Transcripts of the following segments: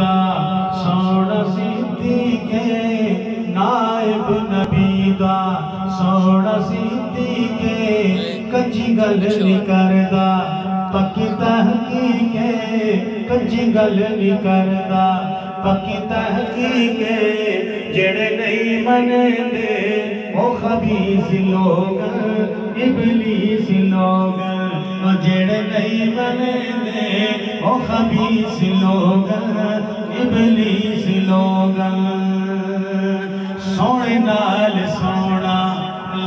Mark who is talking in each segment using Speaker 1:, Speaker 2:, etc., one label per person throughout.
Speaker 1: دا سونا صدیقے نائب نبی دا سونا صدیقے کچی گل نہیں کردا پکی تحقیقے کچی گل نہیں کردا پکی تحقیقے جڑے نہیں منے دے وہ خبیث لوگ ابلیس لوگ جڑے نہیں منے دے وہ خبیث لوگ ابلیس لوگ سونے نال سونا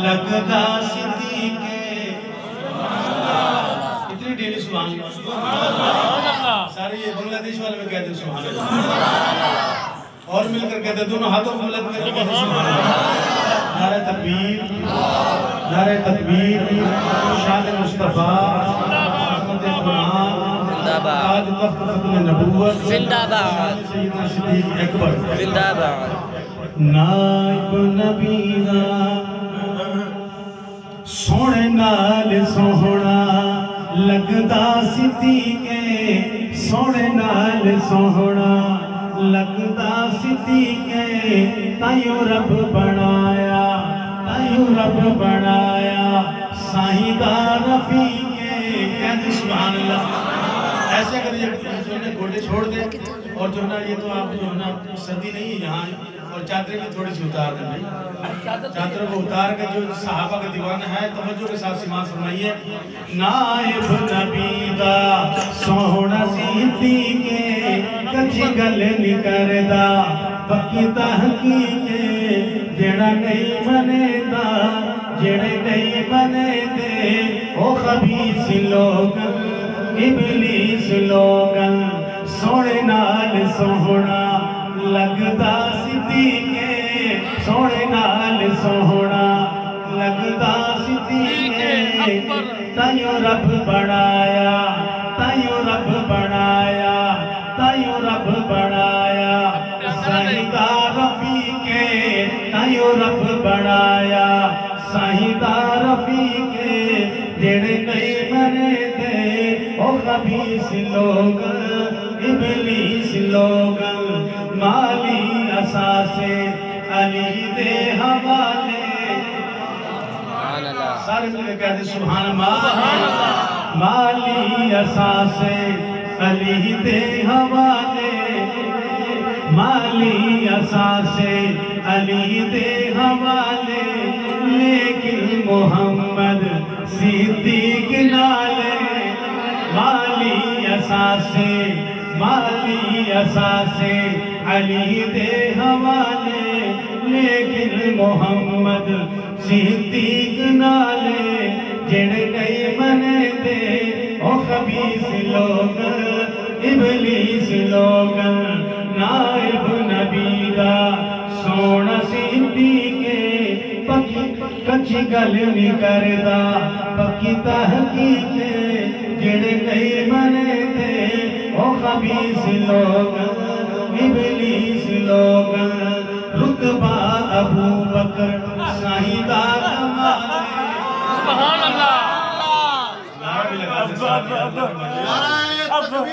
Speaker 1: لگدا صدیقے اتنی ڈیلی سبحان اللہ سارے یہ بنگلہ دیش والے میں کہتے ہیں سبحان اللہ اور مل کر کہتے ہیں دونوں ہاتھوں کو بلند کر کے کہتے ہیں سبحان اللہ نعرہ تکبیر نعرہ تکبیر شان مصطفیٰ رحمت قرآن تاج تخت ختم نبوت
Speaker 2: زندہ باد
Speaker 1: سیدنا صدیق اکبر
Speaker 2: زندہ باد
Speaker 1: نائب نبی دا سونے نال سوہنا لگدا صدیقے سونے نال سوہنا لگدا صدیقے تائیو رب بنایا سائیں دا رفیقے کہتے سبحان اللہ ایسے اگر یہ جو نے گھوڑے چھوڑ دے اور جو نا یہ تو آپ جو نا سردی نہیں ہے یہاں اور چادریں بھی تھوڑی سی اتار دیں بھائی چادروں کو اتار کے جو صحابہ کا دیوان ہے توجہ کے ساتھ سماعت فرمائیے نائب نبی دا سونا صدیقے کچی گل نہیں کردا پکی تحقیقے جڑا نہیں منے دا جڑے نہیں منے دے او خبیث لوگ ابلیس لوگ سونے نال سوہنا لگدا صدیقے سونے نال سوہنا لگدا صدیقے تائیو رب بنایا سائیں دا رفیقے تائیو رب بنایا سائیں دا رفیقے جڑے نہیں منے دے او خبیث لوگ ابلیس لوگ مالی اساسے علی دے حوالے سارے ملے کہتے سبحان اللہ مالی اساسے علی دے حوالے مالی اساسے علی دے حوالے لیکن محمد صدیق نالے مالی اساسے علی دے حوالے لیکن محمد صدیق نالے جڑے نہیں منے دے او خبیث لوگ ابلیس لوگ نائب نبی دا سونا صدیقے پکی کچی گل نہیں کردا پکی تحقیقے جڑے نہیں منے دے او خبیث لوگ ابلیس لوگ رتبہ ابو بکر سائیں دا کمال
Speaker 2: سبحان اللہ
Speaker 1: نعرہ بھی لگا دے ساتھ
Speaker 2: اللہ اکبر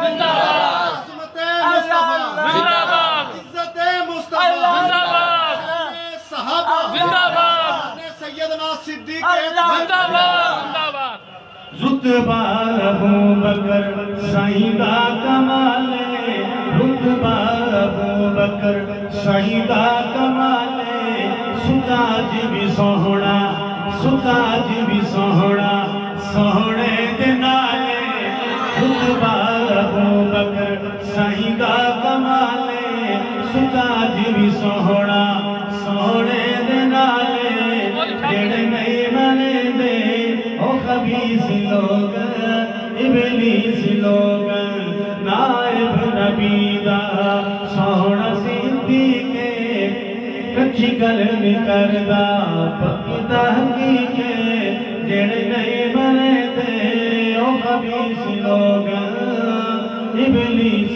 Speaker 2: زندہ باد زندہ باد
Speaker 3: عزت مصطفیٰ
Speaker 2: زندہ باد
Speaker 3: صحابہ
Speaker 2: زندہ باد
Speaker 3: سیدنا صدیق
Speaker 2: زندہ باد
Speaker 1: رتبہ ابو بکر سائیں دا کمالے رتبہ ابو بکر سائیں دا کمالے ستاج بھی سوہنا سوہنے دے نالے رتبہ ابو بکر سائیں دا کمالے ستاج بھی سوہنے دے نالے جڑے نہیں منے دے او خبیث لوگ ابلیس لوگ نائب نبی دا سونا صدیقے کچی گل نہیں کردا پکی تحقیقے جڑے نہیں منے دے او خبیث لوگ ابلیس